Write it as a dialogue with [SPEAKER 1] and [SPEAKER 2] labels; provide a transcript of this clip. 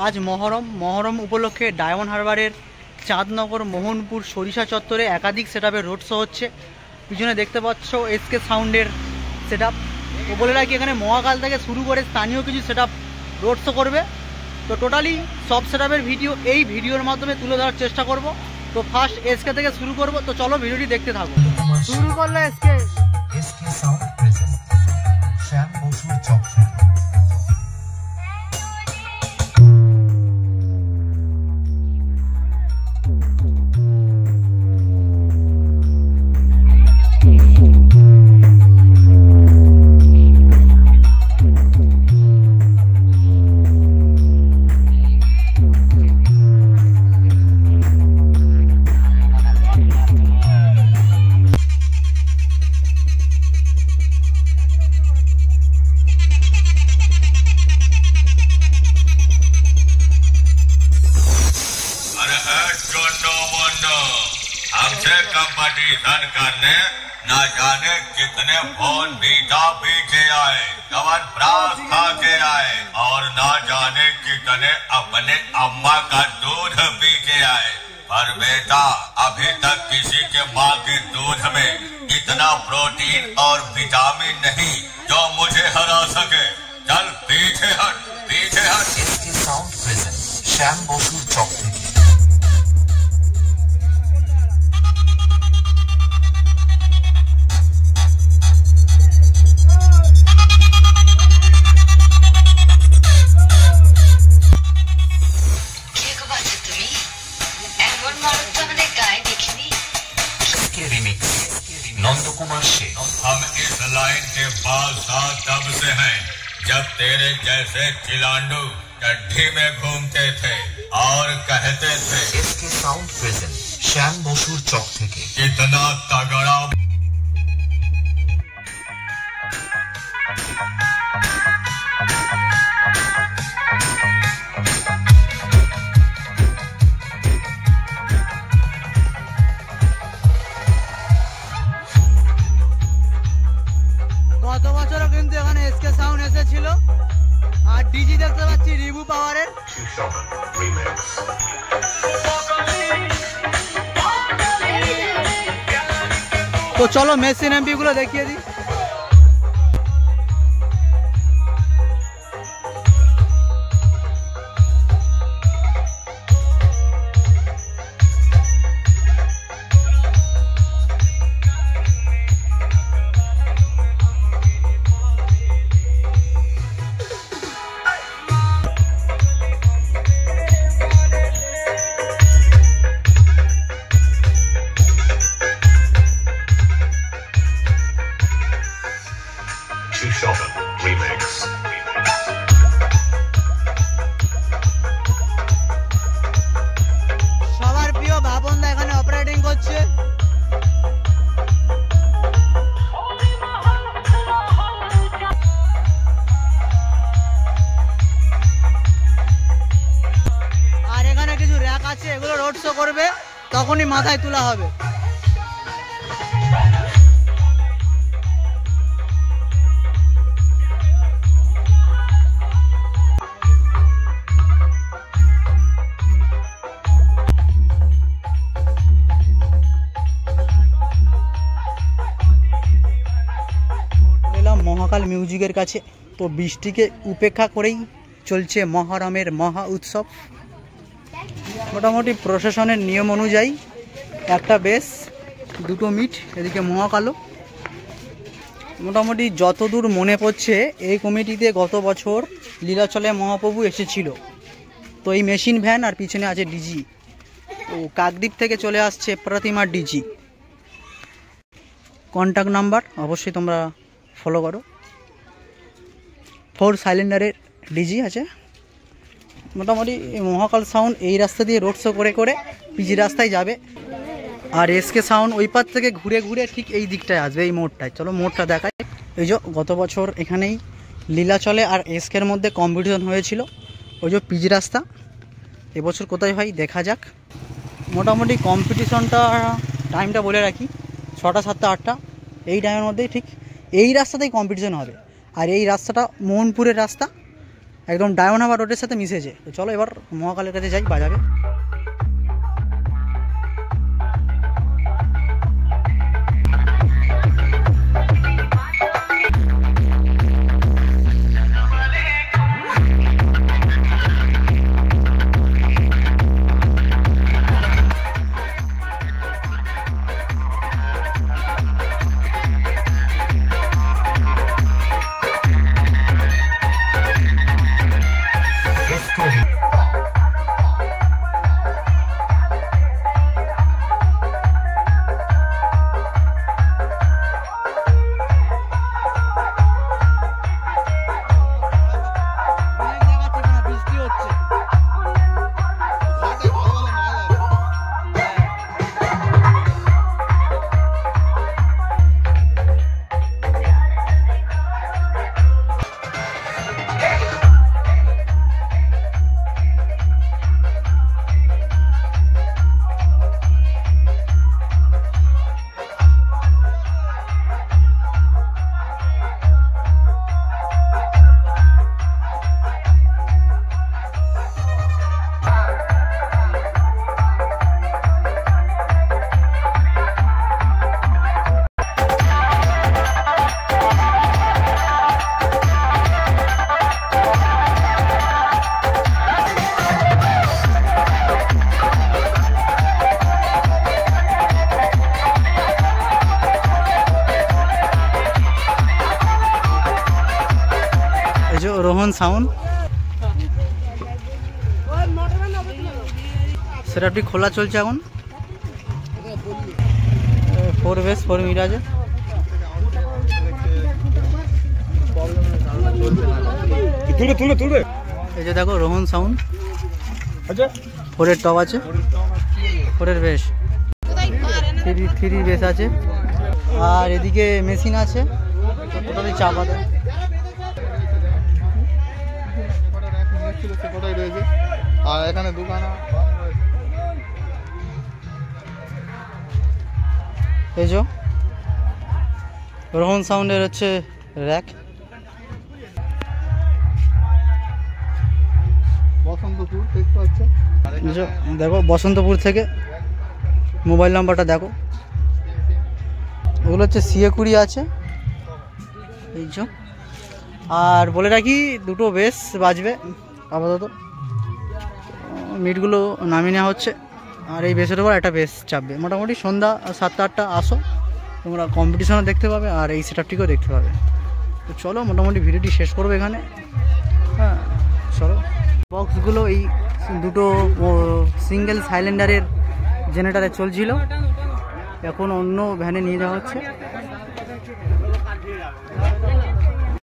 [SPEAKER 1] আজ মহরম উপলক্ষে ডায়মন্ড হারবারের চাঁদনগর মোহনপুর সরিষা চত্বরে একাধিক সেটআপের রোড শো হচ্ছে। পিছনে দেখতে পাচ্ছ এসকে সাউন্ডের সেটআপ। তো বলে রাখি এখানে মহাকাল থেকে শুরু করে স্থানীয় কিছু সেটআপ রোড শো করবে। তো টোটালি সব সেটআপের ভিডিও এই ভিডিওর মাধ্যমে তুলে ধরার চেষ্টা করব। তো ফার্স্ট এসকে থেকে শুরু করব। তো চলো ভিডিওটি দেখতে থাকো। শুরু করলে এসকে সাউন্ড প্রেজেন্ট শ্যাম বসুর চক।
[SPEAKER 2] हमसे कंपटीशन करने न जाने कितने फोन बीटा पी के आए, कवन प्रास खा के आए और न जाने कितने अपने अम्मा का दूध पी के आए। पर बेटा अभी तक किसी के माँ के दूध में इतना प्रोटीन और विटामिन नहीं जो मुझे हरा सके। चल पीछे हट, पीछे हट। इसकी साउंड प्रेजेंट श्याम बसुर चौक। हम इस लाइन के पास तब से हैं जब तेरे जैसे चिलांडू गड्ढी में घूमते थे और कहते थे इसके साउंड प्रेजेंट श्याम बसुर चौक থেকে इतना तगड़ा।
[SPEAKER 1] গত বছরও কিন্তু এখানে এসকে সাউন্ড এসেছিল। আর ডিজি দেখতে পাচ্ছি রিভু পাওয়ারের। তো চলো মেশিন এমপি গুলো দেখিয়ে দিই। সবার প্রিয় ভাবনদা এখানে অপারেটিং করছে। আর এখানে কিছু র্যাক আছে, এগুলো রোড শো করবে, তখনই মাথায় তোলা হবে। মহাকাল মিউজিকের কাছে। তো বৃষ্টিকে উপেক্ষা করেই চলছে মহরমের মহা উৎসব। মোটামুটি প্রশাসনের নিয়ম অনুযায়ী একটা বেশ, দুটো মিট, এদিকে মহাকালও। মোটামুটি যতদূর মনে পড়ছে এই কমিটিতে গত বছর লীলাচলে মহাপ্রভু এসেছিল। তো এই মেশিন ভ্যান আর পিছনে আছে ডিজি। তো কাকদ্বীপ থেকে চলে আসছে প্রতিমা ডিজি। কন্ট্যাক্ট নাম্বার অবশ্যই তোমরা ফলো করো। 4 সিলিন্ডারের ডিজি আছে। মোটামুটি মহাকাল সাউন্ড এই রাস্তা দিয়ে রোড শো করে করে পিজি রাস্তায় যাবে। আর এসকে সাউন্ড ওই পার থেকে ঘুরে ঘুরে ঠিক এই দিকটায় আসবে, এই মোড়টায়। চলো মোড়টা দেখায়। ওই যে গত বছর এখানেই লীলাচলে আর এসকের মধ্যে কম্পিটিশন হয়েছিল, ওই যে পিজি রাস্তা। এবছর কোথায় হয় দেখা যাক। মোটামুটি কম্পিটিশনটা টাইমটা বলে রাখি, 6টা 7টা 8টা এই টাইমের মধ্যেই ঠিক এই রাস্তাতেই কম্পিটিশন হবে। আর এই রাস্তাটা মোহনপুরের রাস্তা। একদম ডায়মন্ড হারবার রোডের সাথে মিশেছে। তো চলো এবার মহাকালের কাছে যাই, বাজাবে। রোহন সাউন্ড সেটআপটি খোলা চলছে এখন। 4 বেস 4 মিরাজে। এই যে দেখো রোহন সাউন্ড, 4-এর টপ আছে, 4-এর বেস, 3 বেস আছে। আর এদিকে মেশিন আছে, ওটাতে চাপা দেয়।
[SPEAKER 3] আর এখানে দোকান,
[SPEAKER 1] এই যে রোহন সাউন্ডের হচ্ছে র্যাক।
[SPEAKER 3] বসন্তপুর দেখতে পাচ্ছ,
[SPEAKER 1] দেখো বসন্তপুর থেকে মোবাইল নাম্বারটা দেখো। ওগুলো হচ্ছে CA20 আছে এই যে। আর বলে রাখি দুটো বেস বাজবে আপাতত, মিটগুলো নামিয়ে নেওয়া হচ্ছে। আর এই বেসের উপর একটা বেস চাপবে। মোটামুটি সন্ধ্যা 7-8টা আসো, তোমরা কম্পিটিশনও দেখতে পাবে আর এই সেটআপটিকেও দেখতে পাবে। তো চলো মোটামুটি ভিডিওটি শেষ করবো এখানে। হ্যাঁ চলো। বক্সগুলো এই দুটো সিঙ্গেল সাইলেন্ডারের জেনারেটারে চলছিল, এখন অন্য ভ্যানে নিয়ে যাওয়া হচ্ছে।